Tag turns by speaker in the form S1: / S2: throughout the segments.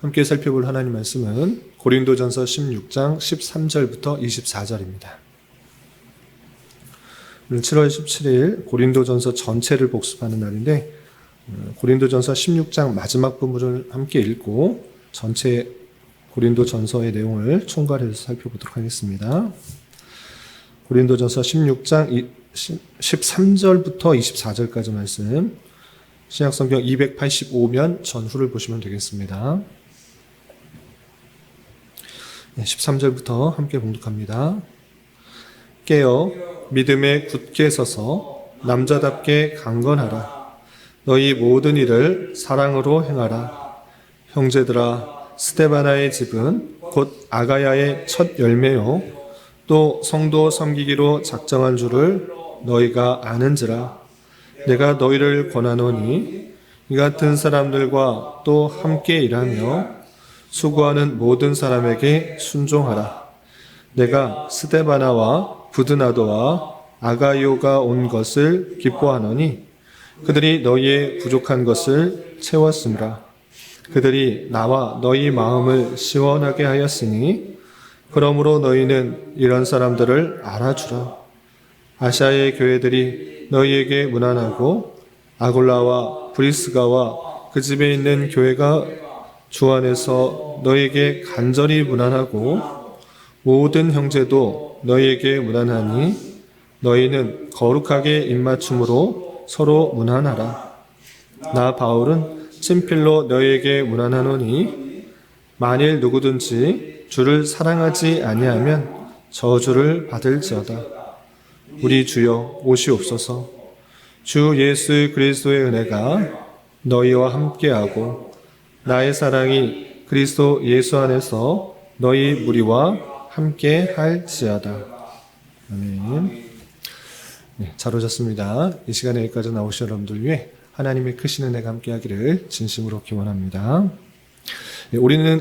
S1: 함께 살펴볼 하나님 말씀은 고린도전서 16장 13절부터 24절입니다. 오늘 7월 17일 고린도전서 전체를 복습하는 날인데 고린도전서 16장 마지막 부분을 함께 읽고 전체 고린도전서의 내용을 총괄해서 살펴보도록 하겠습니다. 고린도전서 16장 13절부터 24절까지 말씀, 신약성경 285면 전후를 보시면 되겠습니다. 13절부터 함께 봉독합니다. 깨어 믿음에 굳게 서서 남자답게 강건하라. 너희 모든 일을 사랑으로 행하라. 형제들아, 스데바나의 집은 곧 아가야의 첫 열매요 또 성도 섬기기로 작정한 줄을 너희가 아는지라. 내가 너희를 권하노니 이 같은 사람들과 또 함께 일하며 수고하는 모든 사람에게 순종하라. 내가 스데바나와 부드나도와 아가이오가 온 것을 기뻐하노니 그들이 너희의 부족한 것을 채웠으므라. 그들이 나와 너희 마음을 시원하게 하였으니 그러므로 너희는 이런 사람들을 알아주라. 아시아의 교회들이 너희에게 문안하고 아굴라와 브리스가와 그 집에 있는 교회가 주 안에서 너희에게 간절히 문안하고 모든 형제도 너희에게 문안하니 너희는 거룩하게 입맞춤으로 서로 문안하라. 나 바울은 친필로 너희에게 문안하노니 만일 누구든지 주를 사랑하지 아니하면 저주를 받을지어다. 우리 주여 오시옵소서. 주 예수 그리스도의 은혜가 너희와 함께하고 나의 사랑이 그리스도 예수 안에서 너희 무리와 함께 할지어다. 아멘. 네, 잘 오셨습니다. 이 시간에 여기까지 나오신 여러분들 위해 하나님의 크신 은혜가 함께하기를 진심으로 기원합니다. 네, 우리는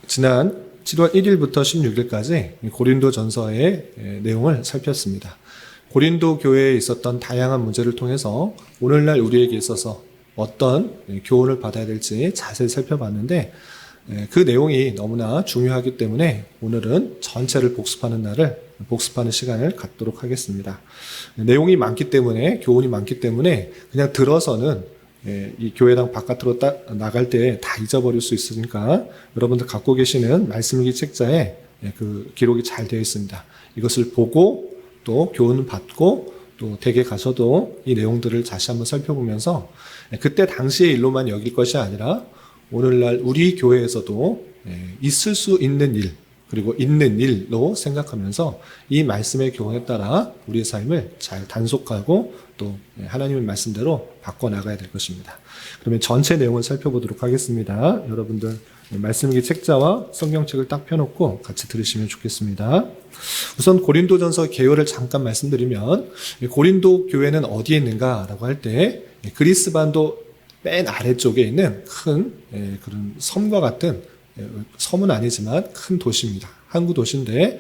S1: 지난 7월 1일부터 16일까지 고린도 전서의 내용을 살폈습니다. 고린도 교회에 있었던 다양한 문제를 통해서 오늘날 우리에게 있어서 어떤 교훈을 받아야 될지 자세히 살펴봤는데 그 내용이 너무나 중요하기 때문에 오늘은 전체를 복습하는 시간을 갖도록 하겠습니다. 내용이 많기 때문에, 교훈이 많기 때문에 그냥 들어서는 이 교회당 바깥으로 나갈 때 다 잊어버릴 수 있으니까 여러분들 갖고 계시는 말씀일기 책자에 그 기록이 잘 되어 있습니다. 이것을 보고 또 교훈을 받고 또 댁에 가서도 이 내용들을 다시 한번 살펴보면서 그때 당시의 일로만 여길 것이 아니라 오늘날 우리 교회에서도 있을 수 있는 일 그리고 있는 일로 생각하면서 이 말씀의 교훈에 따라 우리의 삶을 잘 단속하고 또 하나님의 말씀대로 바꿔나가야 될 것입니다. 그러면 전체 내용을 살펴보도록 하겠습니다. 여러분들 말씀일기 책자와 성경책을 딱 펴놓고 같이 들으시면 좋겠습니다. 우선 고린도전서 개요를 잠깐 말씀드리면 고린도 교회는 어디에 있는가라고 할 때 그리스 반도 맨 아래쪽에 있는 큰 그런 섬과 같은, 섬은 아니지만 큰 도시입니다. 항구 도시인데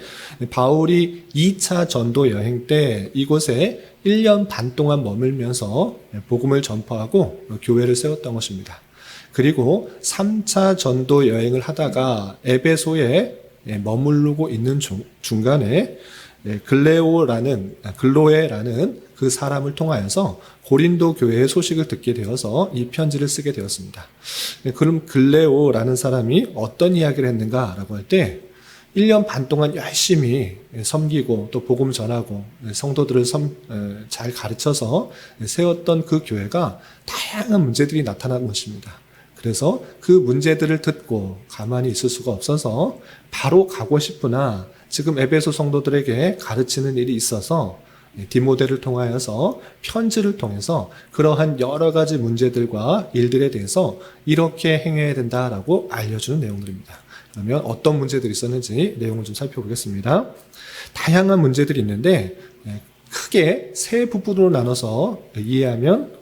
S1: 바울이 2차 전도 여행 때 이곳에 1년 반 동안 머물면서 복음을 전파하고 교회를 세웠던 것입니다. 그리고 3차 전도 여행을 하다가 에베소에 머무르고 있는 중간에 글로에라는 그 사람을 통하여서 고린도 교회의 소식을 듣게 되어서 이 편지를 쓰게 되었습니다. 그럼 글레오라는 사람이 어떤 이야기를 했는가라고 할 때 1년 반 동안 열심히 섬기고 또 복음 전하고 성도들을 잘 가르쳐서 세웠던 그 교회가 다양한 문제들이 나타난 것입니다. 그래서 그 문제들을 듣고 가만히 있을 수가 없어서 바로 가고 싶으나 지금 에베소 성도들에게 가르치는 일이 있어서 디모데를 통하여서 편지를 통해서 그러한 여러 가지 문제들과 일들에 대해서 이렇게 행해야 된다라고 알려주는 내용들입니다. 그러면 어떤 문제들이 있었는지 내용을 좀 살펴보겠습니다. 다양한 문제들이 있는데 크게 세 부분으로 나눠서 이해하면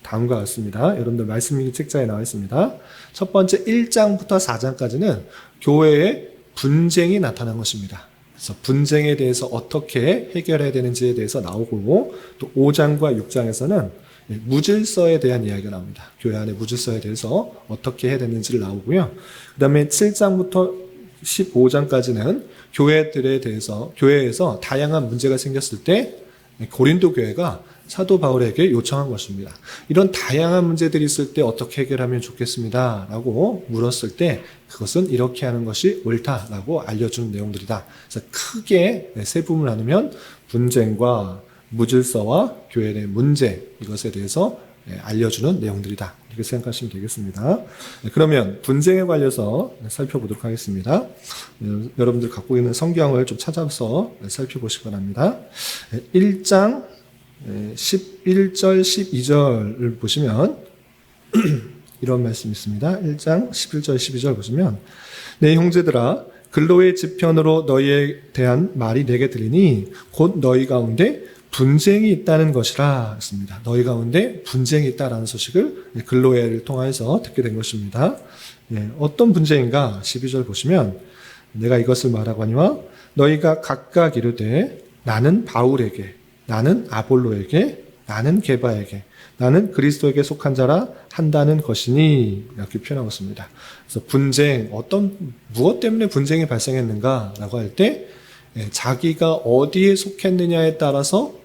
S1: 다음과 같습니다. 여러분들 말씀일기 책자에 나와 있습니다. 첫 번째 1장부터 4장까지는 교회의 분쟁이 나타난 것입니다. 그래서 분쟁에 대해서 어떻게 해결해야 되는지에 대해서 나오고 또 5장과 6장에서는 무질서에 대한 이야기가 나옵니다. 교회 안에 무질서에 대해서 어떻게 해야 되는지를 나오고요. 그 다음에 7장부터 15장까지는 교회들에 대해서, 교회에서 다양한 문제가 생겼을 때 고린도 교회가 사도 바울에게 요청한 것입니다. 이런 다양한 문제들이 있을 때 어떻게 해결하면 좋겠습니다 라고 물었을 때 그것은 이렇게 하는 것이 옳다라고 알려주는 내용들이다. 그래서 크게 세 부분을 나누면 분쟁과 무질서와 교회 내 문제, 이것에 대해서 알려주는 내용들이다. 이렇게 생각하시면 되겠습니다. 그러면 분쟁에 관해서 살펴보도록 하겠습니다. 여러분들 갖고 있는 성경을 좀 찾아서 살펴보시기 바랍니다. 1장 11절, 12절을 보시면 이런 말씀이 있습니다. 1장 11절, 12절 보시면 내 형제들아 근로의 지편으로 너희에 대한 말이 내게 들리니 곧 너희 가운데 분쟁이 있다는 것이라 했습니다. 너희 가운데 분쟁이 있다라는 소식을 근로회를 통해서 듣게 된 것입니다. 어떤 분쟁인가? 12절 보시면 내가 이것을 말하고 하니와 너희가 각각 이르되 나는 바울에게, 나는 아볼로에게, 나는 게바에게, 나는 그리스도에게 속한 자라 한다는 것이니 이렇게 표현하고 있습니다. 그래서 분쟁, 무엇 때문에 분쟁이 발생했는가라고 할 때 자기가 어디에 속했느냐에 따라서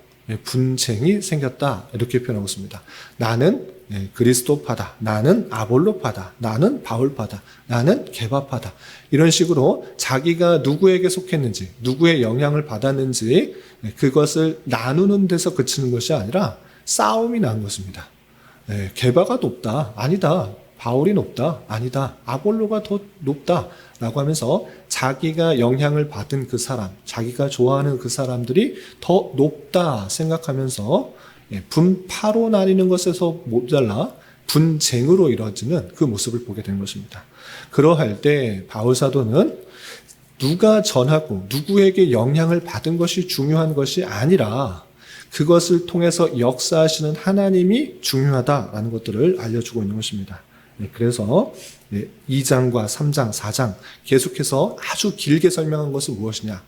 S1: 분쟁이 생겼다 이렇게 표현하고 있습니다. 나는 그리스도파다, 나는 아볼로파다, 나는 바울파다, 나는 게바파다, 이런 식으로 자기가 누구에게 속했는지, 누구의 영향을 받았는지 그것을 나누는 데서 그치는 것이 아니라 싸움이 난 것입니다. 게바가 높다, 아니다. 바울이 높다, 아니다. 아볼로가 더 높다 라고 하면서 자기가 영향을 받은 그 사람, 자기가 좋아하는 그 사람들이 더 높다 생각하면서 분파로 나뉘는 것에서 모자라 분쟁으로 이루어지는 그 모습을 보게 된 것입니다. 그러할 때 바울 사도는 누가 전하고 누구에게 영향을 받은 것이 중요한 것이 아니라 그것을 통해서 역사하시는 하나님이 중요하다라는 것들을 알려주고 있는 것입니다. 그래서 2장과 3장, 4장 계속해서 아주 길게 설명한 것은 무엇이냐?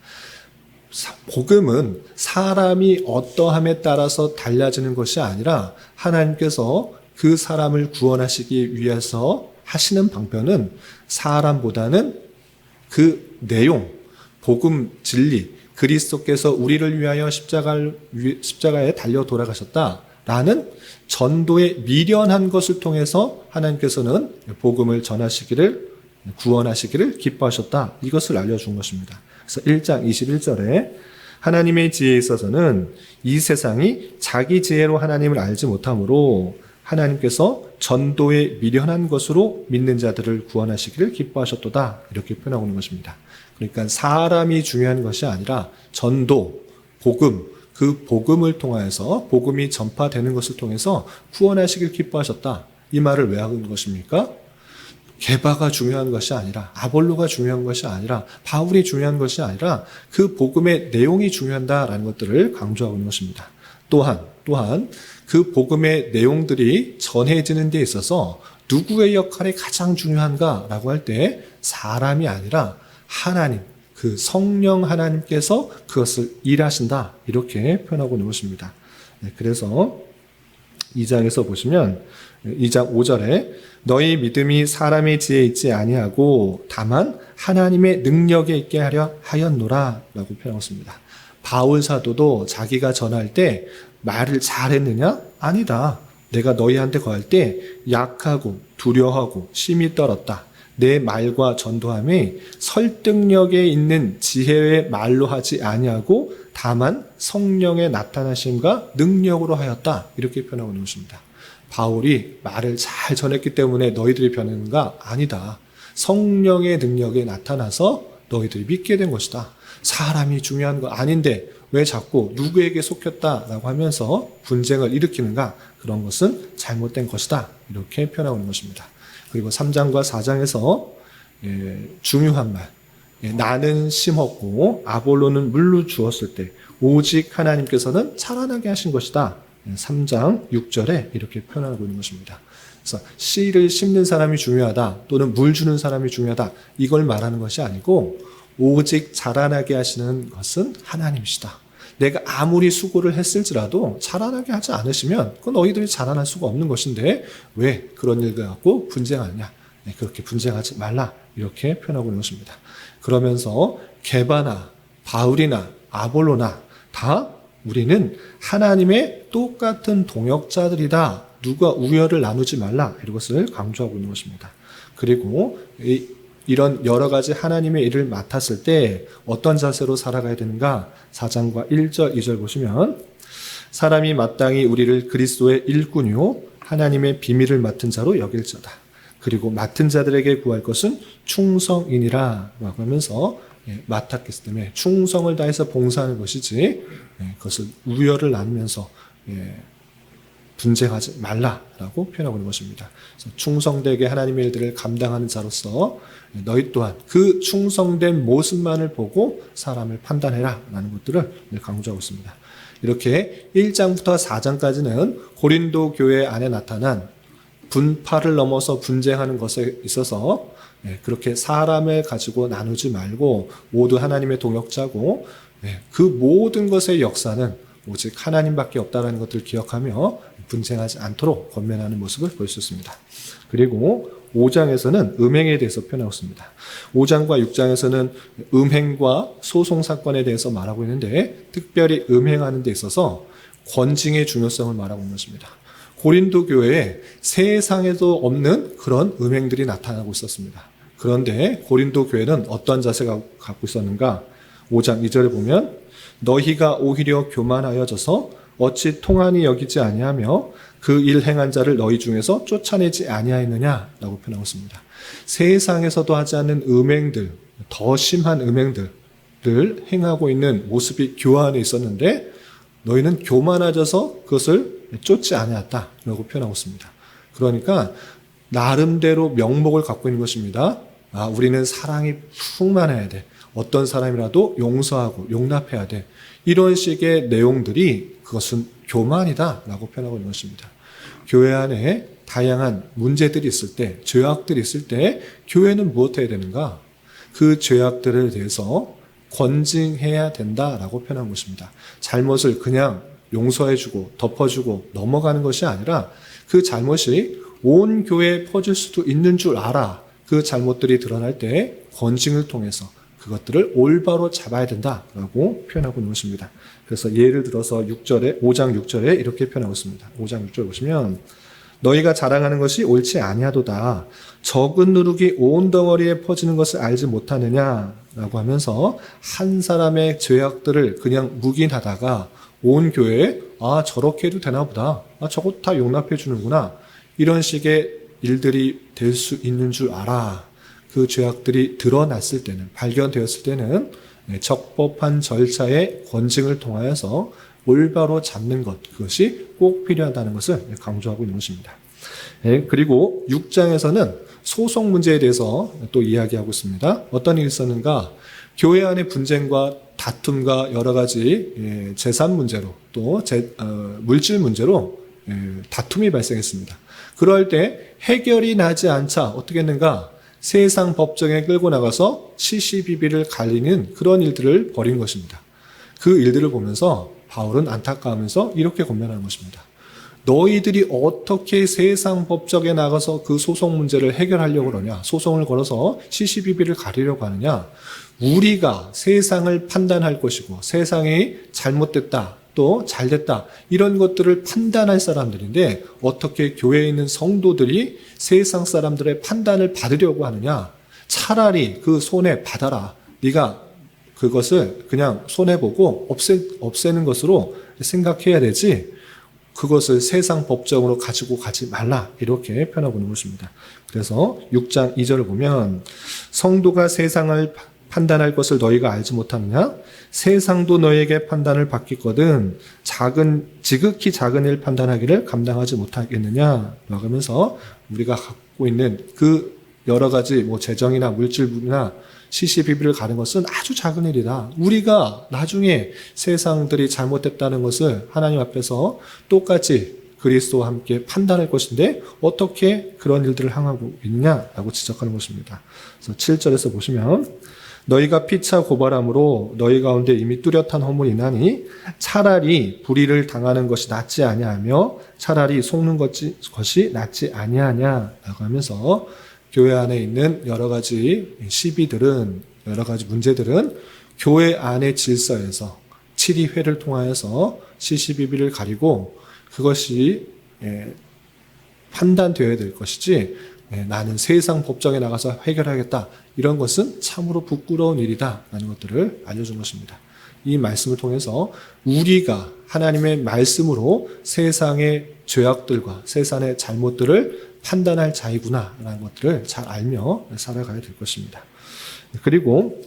S1: 복음은 사람이 어떠함에 따라서 달라지는 것이 아니라 하나님께서 그 사람을 구원하시기 위해서 하시는 방편은 사람보다는 그 내용, 복음 진리, 그리스도께서 우리를 위하여 십자가에 달려 돌아가셨다라는 전도에 미련한 것을 통해서 하나님께서는 복음을 전하시기를, 구원하시기를 기뻐하셨다. 이것을 알려준 것입니다. 그래서 1장 21절에 하나님의 지혜에 있어서는 이 세상이 자기 지혜로 하나님을 알지 못하므로 하나님께서 전도에 미련한 것으로 믿는 자들을 구원하시기를 기뻐하셨도다. 이렇게 표현하고 있는 것입니다. 그러니까 사람이 중요한 것이 아니라 전도, 복음, 그 복음을 통하여서 복음이 전파되는 것을 통해서 구원하시길 기뻐하셨다. 이 말을 왜 하는 것입니까? 게바가 중요한 것이 아니라, 아볼로가 중요한 것이 아니라, 바울이 중요한 것이 아니라 그 복음의 내용이 중요하다라는 것들을 강조하고 있는 것입니다. 또한 그 복음의 내용들이 전해지는 데 있어서 누구의 역할이 가장 중요한가라고 할 때 사람이 아니라 하나님, 그 성령 하나님께서 그것을 일하신다. 이렇게 표현하고 있는 것입니다. 그래서 2장에서 보시면 2장 5절에 너희 믿음이 사람의 지혜에 있지 아니하고 다만 하나님의 능력에 있게 하려 하였노라 라고 표현하고 있습니다. 바울 사도도 자기가 전할 때 말을 잘했느냐? 아니다. 내가 너희한테 거할 때 약하고 두려워하고 심히 떨었다. 내 말과 전도함이 설득력에 있는 지혜의 말로 하지 아니하고 다만 성령의 나타나심과 능력으로 하였다. 이렇게 표현하고 있는 것입니다. 바울이 말을 잘 전했기 때문에 너희들이 변했는가? 아니다. 성령의 능력에 나타나서 너희들이 믿게 된 것이다. 사람이 중요한 거 아닌데 왜 자꾸 누구에게 속였다라고 하면서 분쟁을 일으키는가? 그런 것은 잘못된 것이다. 이렇게 표현하고 있는 것입니다. 그리고 3장과 4장에서 중요한 말, 나는 심었고 아볼로는 물로 주었을 때 오직 하나님께서는 자라나게 하신 것이다. 3장 6절에 이렇게 표현하고 있는 것입니다. 그래서 씨를 심는 사람이 중요하다 또는 물 주는 사람이 중요하다 이걸 말하는 것이 아니고 오직 자라나게 하시는 것은 하나님이시다. 내가 아무리 수고를 했을지라도 자라나게 하지 않으시면 그 너희들이 자라날 수가 없는 것인데 왜 그런 일을 갖고 분쟁하느냐. 그렇게 분쟁하지 말라. 이렇게 표현하고 있는 것입니다. 그러면서 게바나 바울이나 아볼로나 다 우리는 하나님의 똑같은 동역자들이다. 누가 우열을 나누지 말라. 이것을 강조하고 있는 것입니다. 그리고 이런 여러 가지 하나님의 일을 맡았을 때 어떤 자세로 살아가야 되는가? 4장과 1절, 2절 보시면 사람이 마땅히 우리를 그리스도의 일꾼이요 하나님의 비밀을 맡은 자로 여길지어다. 그리고 맡은 자들에게 구할 것은 충성이니라 라고 하면서 맡았기 때문에 충성을 다해서 봉사하는 것이지 그것을 우열을 나누면서 분쟁하지 말라라고 표현하고 있는 것입니다. 그래서 충성되게 하나님의 일들을 감당하는 자로서 너희 또한 그 충성된 모습만을 보고 사람을 판단해라 라는 것들을 강조하고 있습니다. 이렇게 1장부터 4장까지는 고린도 교회 안에 나타난 분파를 넘어서 분쟁하는 것에 있어서 그렇게 사람을 가지고 나누지 말고 모두 하나님의 동역자고 그 모든 것의 역사는 오직 하나님밖에 없다는 것들을 기억하며 분쟁하지 않도록 권면하는 모습을 볼 수 있습니다. 그리고 5장에서는 음행에 대해서 표현하고 있습니다. 5장과 6장에서는 음행과 소송 사건에 대해서 말하고 있는데 특별히 음행하는 데 있어서 권징의 중요성을 말하고 있는 것입니다. 고린도 교회에 세상에도 없는 그런 음행들이 나타나고 있었습니다. 그런데 고린도 교회는 어떤 자세가 갖고 있었는가? 5장 2절에 보면 너희가 오히려 교만하여져서 어찌 통한이 여기지 아니하며 그 일 행한 자를 너희 중에서 쫓아내지 아니하였느냐라고 표현하고 있습니다. 세상에서도 하지 않는 음행들, 더 심한 음행들을 행하고 있는 모습이 교회 안에 있었는데 너희는 교만해져서 그것을 쫓지 아니하였다라고 표현하고 있습니다. 그러니까 나름대로 명목을 갖고 있는 것입니다. 우리는 사랑이 충만해야 돼. 어떤 사람이라도 용서하고 용납해야 돼. 이런 식의 내용들이 그것은 교만이다라고 표현하고 있는 것입니다. 교회 안에 다양한 문제들이 있을 때, 죄악들이 있을 때 교회는 무엇 해야 되는가? 그 죄악들에 대해서 권징해야 된다라고 표현한 것입니다. 잘못을 그냥 용서해주고 덮어주고 넘어가는 것이 아니라 그 잘못이 온 교회에 퍼질 수도 있는 줄 알아. 그 잘못들이 드러날 때 권징을 통해서 그것들을 올바로 잡아야 된다라고 표현하고 있는 것입니다. 그래서 예를 들어서 5장 6절에 이렇게 표현하고 있습니다. 5장 6절 보시면 너희가 자랑하는 것이 옳지 아니하도다. 적은 누룩이 온 덩어리에 퍼지는 것을 알지 못하느냐라고 하면서 한 사람의 죄악들을 그냥 묵인하다가 온 교회에 저렇게 해도 되나 보다. 저것 다 용납해 주는구나. 이런 식의 일들이 될 수 있는 줄 알아. 그 죄악들이 드러났을 때는, 발견되었을 때는 적법한 절차의 권징을 통하여서 올바로 잡는 것, 그것이 꼭 필요하다는 것을 강조하고 있는 것입니다. 그리고 6장에서는 소송 문제에 대해서 또 이야기하고 있습니다. 어떤 일이 있었는가? 교회 안의 분쟁과 다툼과 여러 가지 재산 문제로 또 물질 문제로 다툼이 발생했습니다. 그럴 때 해결이 나지 않자 어떻게 했는가? 세상 법정에 끌고 나가서 시시비비를 갈리는 그런 일들을 벌인 것입니다. 그 일들을 보면서 바울은 안타까우면서 이렇게 권면하는 것입니다. 너희들이 어떻게 세상 법정에 나가서 그 소송 문제를 해결하려고 그러냐? 소송을 걸어서 시시비비를 가리려고 하느냐? 우리가 세상을 판단할 것이고 세상이 잘못됐다. 또 잘됐다. 이런 것들을 판단할 사람들인데 어떻게 교회에 있는 성도들이 세상 사람들의 판단을 받으려고 하느냐. 차라리 그 손해 받아라. 네가 그것을 그냥 손해보고 없애는 것으로 생각해야 되지 그것을 세상 법정으로 가지고 가지 말라. 이렇게 표현하고 있는 것입니다. 그래서 6장 2절을 보면 성도가 세상을 판단할 것을 너희가 알지 못하느냐? 세상도 너희에게 판단을 받겠거든 지극히 작은 일 판단하기를 감당하지 못하겠느냐? 라고 하면서 우리가 갖고 있는 그 여러 가지 재정이나 물질이나 시시비비를 가는 것은 아주 작은 일이다. 우리가 나중에 세상들이 잘못됐다는 것을 하나님 앞에서 똑같이 그리스도와 함께 판단할 것인데 어떻게 그런 일들을 행하고 있느냐라고 지적하는 것입니다. 그래서 7절에서 보시면 너희가 피차 고발함으로 너희 가운데 이미 뚜렷한 허물이 나니 차라리 불의를 당하는 것이 낫지 아니하며 차라리 속는 것이 낫지 아니하냐라고 하면서 교회 안에 있는 여러 가지 시비들은, 여러 가지 문제들은 교회 안의 질서에서 치리회를 통하여서 시시비비를 가리고 그것이 판단되어야 될 것이지, 나는 세상 법정에 나가서 해결하겠다, 이런 것은 참으로 부끄러운 일이다라는 것들을 알려준 것입니다. 이 말씀을 통해서 우리가 하나님의 말씀으로 세상의 죄악들과 세상의 잘못들을 판단할 자이구나라는 것들을 잘 알며 살아가야 될 것입니다. 그리고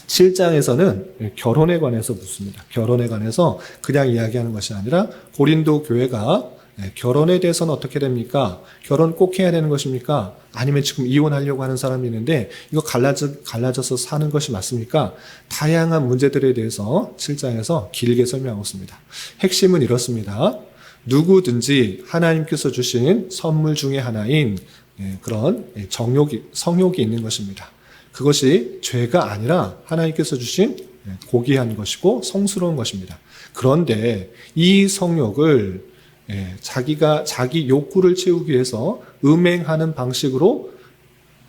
S1: 7장에서는 결혼에 관해서 묻습니다. 결혼에 관해서 그냥 이야기하는 것이 아니라 고린도 교회가 결혼에 대해서는 어떻게 됩니까? 결혼 꼭 해야 되는 것입니까? 아니면 지금 이혼하려고 하는 사람이 있는데 이거 갈라져서 사는 것이 맞습니까? 다양한 문제들에 대해서 7장에서 길게 설명하고 있습니다. 핵심은 이렇습니다. 누구든지 하나님께서 주신 선물 중에 하나인 그런 성욕이 있는 것입니다. 그것이 죄가 아니라 하나님께서 주신 고귀한 것이고 성스러운 것입니다. 그런데 이 성욕을 자기가 자기 욕구를 채우기 위해서 음행하는 방식으로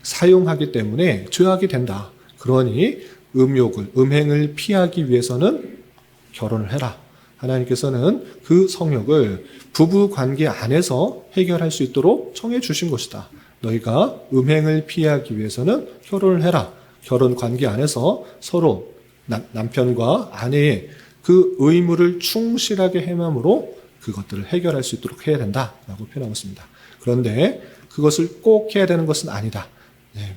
S1: 사용하기 때문에 죄악이 된다. 그러니 음행을 피하기 위해서는 결혼을 해라. 하나님께서는 그 성욕을 부부 관계 안에서 해결할 수 있도록 청해 주신 것이다. 너희가 음행을 피하기 위해서는 결혼을 해라. 결혼 관계 안에서 서로 남편과 아내의 그 의무를 충실하게 행함으로 그것들을 해결할 수 있도록 해야 된다라고 표현하고 있습니다. 그런데 그것을 꼭 해야 되는 것은 아니다.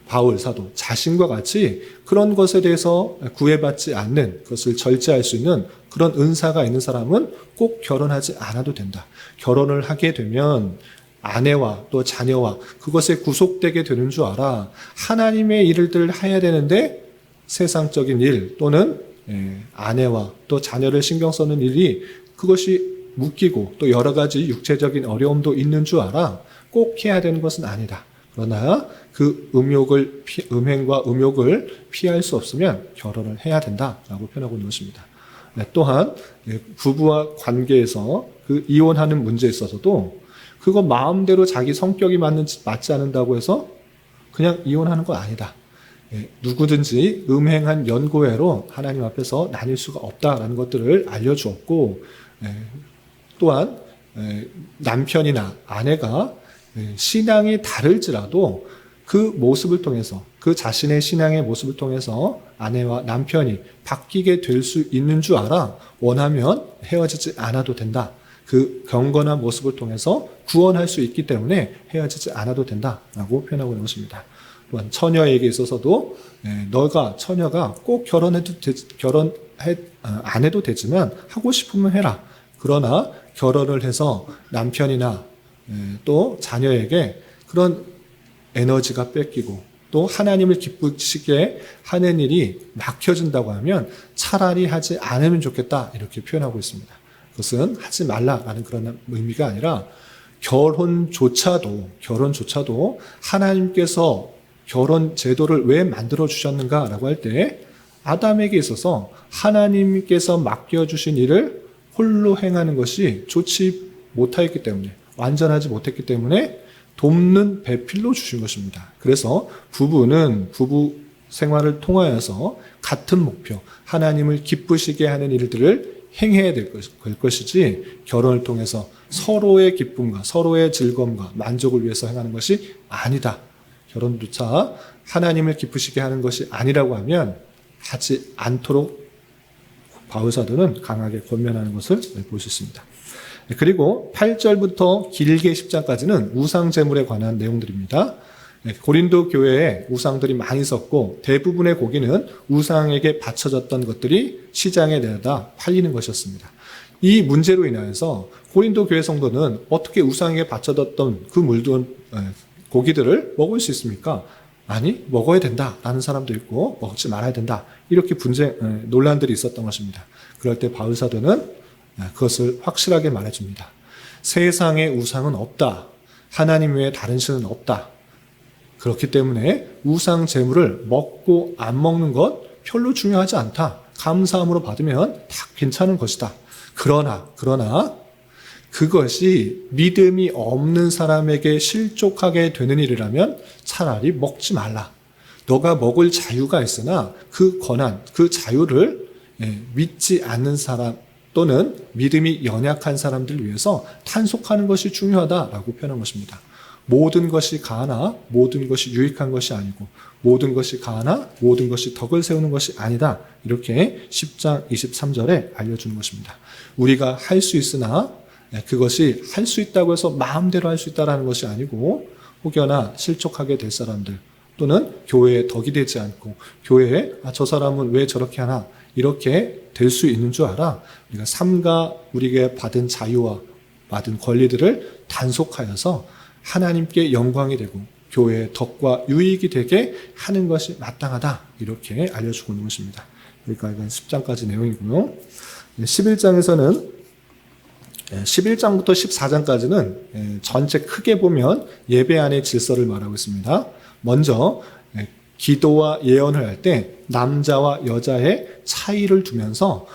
S1: 바울 사도 자신과 같이 그런 것에 대해서 구애받지 않는 것을 절제할 수 있는 그런 은사가 있는 사람은 꼭 결혼하지 않아도 된다. 결혼을 하게 되면 아내와 또 자녀와 그것에 구속되게 되는 줄 알아. 하나님의 일들을 해야 되는데 세상적인 일 또는 아내와 또 자녀를 신경 쓰는 일이 그것이 묶이고 또 여러 가지 육체적인 어려움도 있는 줄 알아. 꼭 해야 되는 것은 아니다. 그러나 그 음행과 음욕을 피할 수 없으면 결혼을 해야 된다라고 표현하고 있는 것입니다. 또한 부부와 관계에서 그 이혼하는 문제에 있어서도 그거 마음대로 자기 성격이 맞지 않는다고 해서 그냥 이혼하는 건 아니다. 누구든지 음행한 연고외로 하나님 앞에서 나뉠 수가 없다라는 것들을 알려주었고, 또한 남편이나 아내가 신앙이 다를지라도 그 모습을 통해서, 그 자신의 신앙의 모습을 통해서 아내와 남편이 바뀌게 될 수 있는 줄 알아. 원하면 헤어지지 않아도 된다. 그 경건한 모습을 통해서 구원할 수 있기 때문에 헤어지지 않아도 된다라고 표현하고 있는 것입니다. 또한 처녀에게 있어서도 처녀가 꼭 결혼 안 해도 되지만 하고 싶으면 해라. 그러나 결혼을 해서 남편이나 또 자녀에게 그런 에너지가 뺏기고 또 하나님을 기쁘시게 하는 일이 막혀진다고 하면 차라리 하지 않으면 좋겠다, 이렇게 표현하고 있습니다. 그것은 하지 말라라는 그런 의미가 아니라 결혼조차도 하나님께서 결혼 제도를 왜 만들어 주셨는가라고 할 때 아담에게 있어서 하나님께서 맡겨주신 일을 홀로 행하는 것이 좋지 못하였기 때문에, 완전하지 못했기 때문에 돕는 배필로 주신 것입니다. 그래서 부부는 부부 생활을 통하여서 같은 목표, 하나님을 기쁘시게 하는 일들을 행해야 될 것이지 결혼을 통해서 서로의 기쁨과 서로의 즐거움과 만족을 위해서 행하는 것이 아니다. 결혼조차 하나님을 기쁘시게 하는 것이 아니라고 하면 하지 않도록 바울 사도는 강하게 권면하는 것을 볼 수 있습니다. 그리고 8절부터 길게 10장까지는 우상 제물에 관한 내용들입니다. 고린도 교회에 우상들이 많이 있었고 대부분의 고기는 우상에게 바쳐졌던 것들이 시장에 내다 팔리는 것이었습니다. 이 문제로 인하여서 고린도 교회 성도는 어떻게 우상에게 바쳐졌던 그 고기들을 먹을 수 있습니까? 아니, 먹어야 된다라는 사람도 있고 먹지 말아야 된다, 이렇게 논란들이 있었던 것입니다. 그럴 때 바울 사도는 그것을 확실하게 말해줍니다. 세상에 우상은 없다. 하나님 외에 다른 신은 없다. 그렇기 때문에 우상 제물을 먹고 안 먹는 것 별로 중요하지 않다. 감사함으로 받으면 다 괜찮은 것이다. 그러나 그것이 믿음이 없는 사람에게 실족하게 되는 일이라면 차라리 먹지 말라. 너가 먹을 자유가 있으나 그 권한, 그 자유를 믿지 않는 사람 또는 믿음이 연약한 사람들을 위해서 탄속하는 것이 중요하다라고 표현한 것입니다. 모든 것이 가하나 모든 것이 유익한 것이 아니고 모든 것이 가하나 모든 것이 덕을 세우는 것이 아니다. 이렇게 10장 23절에 알려주는 것입니다. 우리가 할 수 있으나 그것이 할 수 있다고 해서 마음대로 할 수 있다는 것이 아니고 혹여나 실족하게 될 사람들 또는 교회에 덕이 되지 않고 교회에 저 사람은 왜 저렇게 하나 이렇게 될 수 있는 줄 알아. 우리가 삼가 우리에게 받은 자유와 받은 권리들을 단속하여서 하나님께 영광이 되고 교회의 덕과 유익이 되게 하는 것이 마땅하다. 이렇게 알려주고 있는 것입니다. 여기까지가 10장까지 내용이고요. 11장에서는 11장부터 14장까지는 전체 크게 보면 예배 안의 질서를 말하고 있습니다. 먼저 기도와 예언을 할 때 남자와 여자의 차이를 두면서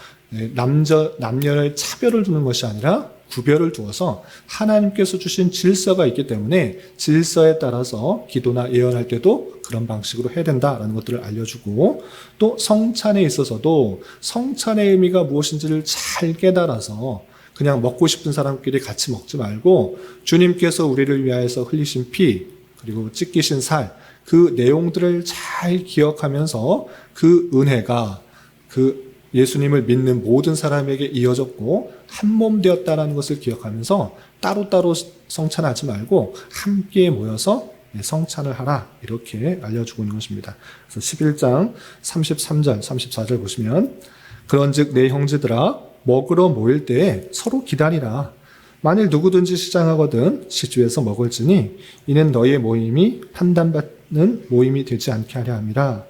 S1: 남녀의 차별을 두는 것이 아니라 구별을 두어서 하나님께서 주신 질서가 있기 때문에 질서에 따라서 기도나 예언할 때도 그런 방식으로 해야 된다라는 것들을 알려주고 또 성찬에 있어서도 성찬의 의미가 무엇인지를 잘 깨달아서 그냥 먹고 싶은 사람끼리 같이 먹지 말고 주님께서 우리를 위하여서 흘리신 피 그리고 찢기신 살 그 내용들을 잘 기억하면서 그 은혜가 그 예수님을 믿는 모든 사람에게 이어졌고 한 몸 되었다는 것을 기억하면서 따로따로 성찬하지 말고 함께 모여서 성찬을 하라 이렇게 알려주고 있는 것입니다. 그래서 11장 33절 34절 보시면 그런즉 내 형제들아 먹으러 모일 때에 서로 기다리라. 만일 누구든지 시장하거든 시주에서 먹을지니 이는 너희의 모임이 판단받는 모임이 되지 않게 하려 함이라.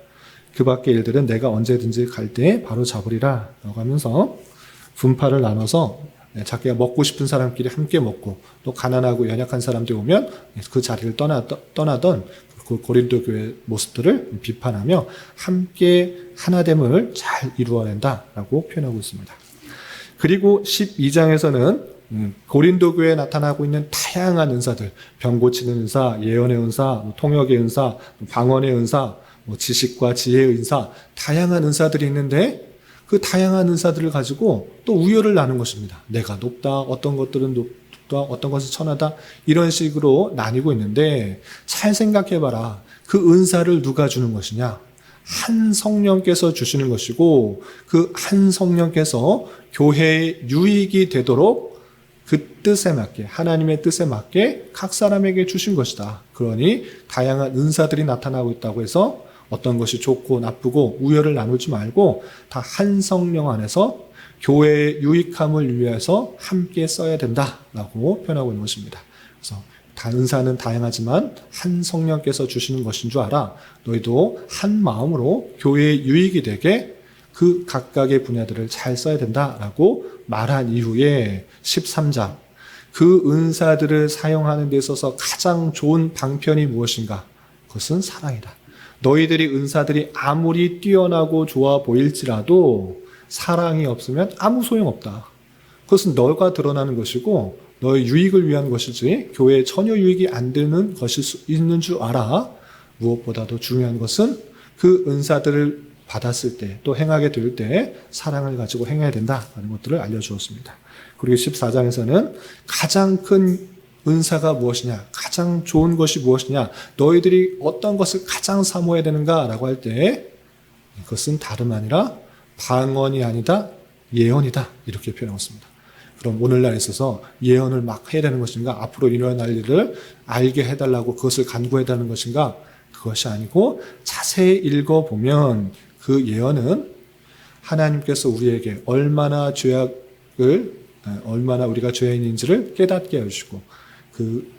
S1: 그 밖의 일들은 내가 언제든지 갈 때 바로 잡으리라 라고 하면서 분파를 나눠서 자기가 먹고 싶은 사람끼리 함께 먹고 또 가난하고 연약한 사람들이 오면 그 자리를 떠나던 그 고린도 교회 모습들을 비판하며 함께 하나됨을 잘 이루어낸다라고 표현하고 있습니다. 그리고 12장에서는 고린도 교회에 나타나고 있는 다양한 은사들, 병 고치는 은사, 예언의 은사, 통역의 은사, 방언의 은사, 지식과 지혜의 은사, 다양한 은사들이 있는데 그 다양한 은사들을 가지고 또 우열을 나눈 것입니다. 내가 높다, 어떤 것들은 높다, 어떤 것은 천하다 이런 식으로 나뉘고 있는데 잘 생각해봐라. 그 은사를 누가 주는 것이냐? 한 성령께서 주시는 것이고 그 한 성령께서 교회의 유익이 되도록 그 뜻에 맞게 하나님의 뜻에 맞게 각 사람에게 주신 것이다. 그러니 다양한 은사들이 나타나고 있다고 해서 어떤 것이 좋고 나쁘고 우열을 나누지 말고 다 한 성령 안에서 교회의 유익함을 위해서 함께 써야 된다라고 표현하고 있는 것입니다. 그래서 은사는 다양하지만 한 성령께서 주시는 것인 줄 알아. 너희도 한 마음으로 교회의 유익이 되게 그 각각의 분야들을 잘 써야 된다라고 말한 이후에 13장 그 은사들을 사용하는 데 있어서 가장 좋은 방편이 무엇인가? 그것은 사랑이다. 너희들이 은사들이 아무리 뛰어나고 좋아 보일지라도 사랑이 없으면 아무 소용없다. 그것은 너가 드러나는 것이고 너의 유익을 위한 것이지 교회에 전혀 유익이 안 되는 것일 수 있는 줄 알아. 무엇보다도 중요한 것은 그 은사들을 받았을 때 또 행하게 될 때 사랑을 가지고 행해야 된다는 것들을 알려주었습니다. 그리고 14장에서는 가장 큰 은사가 무엇이냐, 가장 좋은 것이 무엇이냐, 너희들이 어떤 것을 가장 사모해야 되는가라고 할 때 그것은 다름 아니라 방언이 아니다, 예언이다 이렇게 표현했습니다. 그럼 오늘날 있어서 예언을 막 해야 되는 것인가, 앞으로 일어날 일을 알게 해달라고 그것을 간구해달라는 것인가, 그것이 아니고 자세히 읽어보면 그 예언은 하나님께서 우리에게 얼마나 우리가 죄인인지를 깨닫게 해주시고 그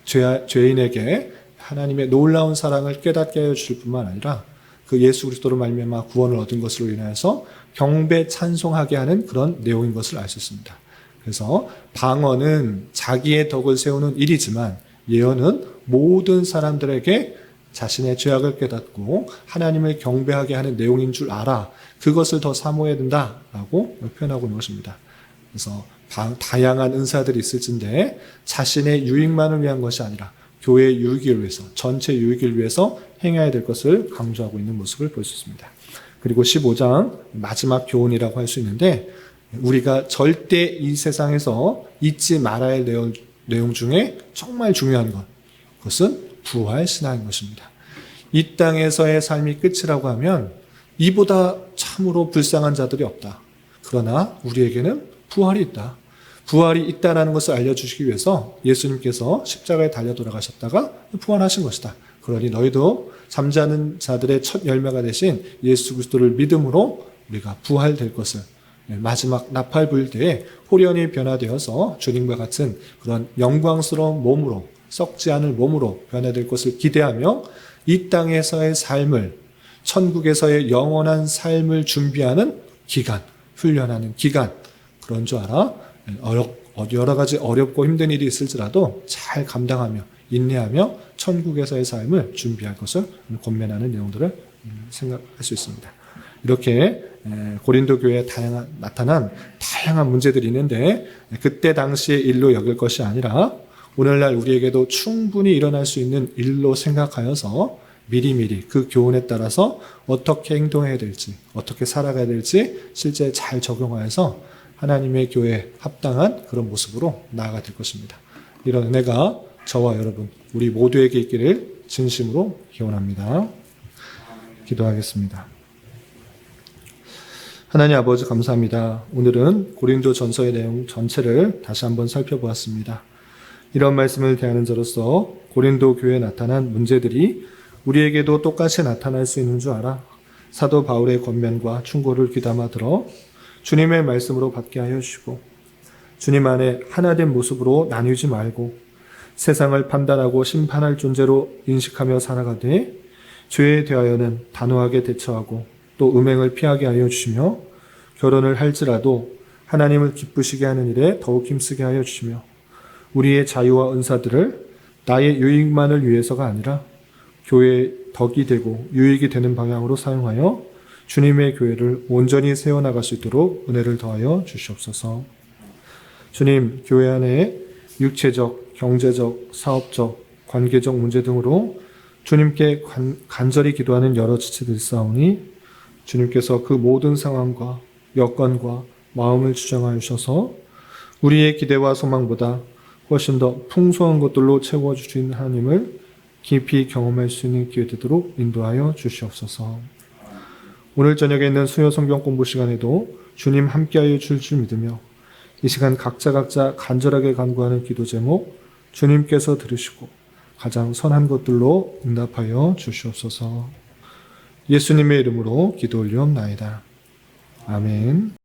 S1: 죄인에게 하나님의 놀라운 사랑을 깨닫게 해주실 뿐만 아니라 그 예수 그리스도로 말미암아 구원을 얻은 것으로 인하여서 경배 찬송하게 하는 그런 내용인 것을 알 수 있습니다. 그래서 방언은 자기의 덕을 세우는 일이지만 예언은 모든 사람들에게 자신의 죄악을 깨닫고 하나님을 경배하게 하는 내용인 줄 알아. 그것을 더 사모해야 된다라고 표현하고 있는 것입니다. 그래서 다양한 은사들이 있을진데 자신의 유익만을 위한 것이 아니라 교회의 유익을 위해서, 전체 유익을 위해서 행해야 될 것을 강조하고 있는 모습을 볼 수 있습니다. 그리고 15장 마지막 교훈이라고 할 수 있는데, 우리가 절대 이 세상에서 잊지 말아야 할 내용 중에 정말 중요한 것, 그것은 부활 신앙인 것입니다. 이 땅에서의 삶이 끝이라고 하면 이보다 참으로 불쌍한 자들이 없다. 그러나 우리에게는 부활이 있다. 부활이 있다라는 것을 알려주시기 위해서 예수님께서 십자가에 달려 돌아가셨다가 부활하신 것이다. 그러니 너희도 잠자는 자들의 첫 열매가 되신 예수 그리스도를 믿음으로 우리가 부활될 것을, 마지막 나팔 불 때에 호련히 변화되어서 주님과 같은 그런 영광스러운 몸으로, 썩지 않을 몸으로 변화될 것을 기대하며 이 땅에서의 삶을, 천국에서의 영원한 삶을 준비하는 기간, 훈련하는 기간, 그런 줄 알아. 여러 가지 어렵고 힘든 일이 있을지라도 잘 감당하며 인내하며 천국에서의 삶을 준비할 것을 권면하는 내용들을 생각할 수 있습니다. 이렇게 고린도 교회에 나타난 다양한 문제들이 있는데, 그때 당시의 일로 여길 것이 아니라 오늘날 우리에게도 충분히 일어날 수 있는 일로 생각하여서 미리미리 그 교훈에 따라서 어떻게 행동해야 될지, 어떻게 살아가야 될지 실제 잘 적용하여서 하나님의 교회에 합당한 그런 모습으로 나아가 될 것입니다. 이런 은혜가 저와 여러분, 우리 모두에게 있기를 진심으로 기원합니다. 기도하겠습니다. 하나님 아버지 감사합니다. 오늘은 고린도 전서의 내용 전체를 다시 한번 살펴보았습니다. 이런 말씀을 대하는 자로서 고린도 교회에 나타난 문제들이 우리에게도 똑같이 나타날 수 있는 줄 알아 사도 바울의 권면과 충고를 귀담아 들어 주님의 말씀으로 받게 하여 주시고, 주님 안에 하나된 모습으로 나뉘지 말고 세상을 판단하고 심판할 존재로 인식하며 살아가되 죄에 대하여는 단호하게 대처하고 또 음행을 피하게 하여 주시며, 결혼을 할지라도 하나님을 기쁘시게 하는 일에 더욱 힘쓰게 하여 주시며, 우리의 자유와 은사들을 나의 유익만을 위해서가 아니라 교회의 덕이 되고 유익이 되는 방향으로 사용하여 주님의 교회를 온전히 세워나갈 수 있도록 은혜를 더하여 주시옵소서. 주님, 교회 안에 육체적, 경제적, 사업적, 관계적 문제 등으로 주님께 간절히 기도하는 여러 지체들이 있사오니 주님께서 그 모든 상황과 여건과 마음을 주장하여 주셔서 우리의 기대와 소망보다 훨씬 더 풍성한 것들로 채워주신 하나님을 깊이 경험할 수 있는 기회 되도록 인도하여 주시옵소서. 오늘 저녁에 있는 수요 성경 공부 시간에도 주님 함께하여 줄 줄 믿으며 이 시간 각자 간절하게 간구하는 기도 제목 주님께서 들으시고 가장 선한 것들로 응답하여 주시옵소서. 예수님의 이름으로 기도 올리옵나이다. 아멘.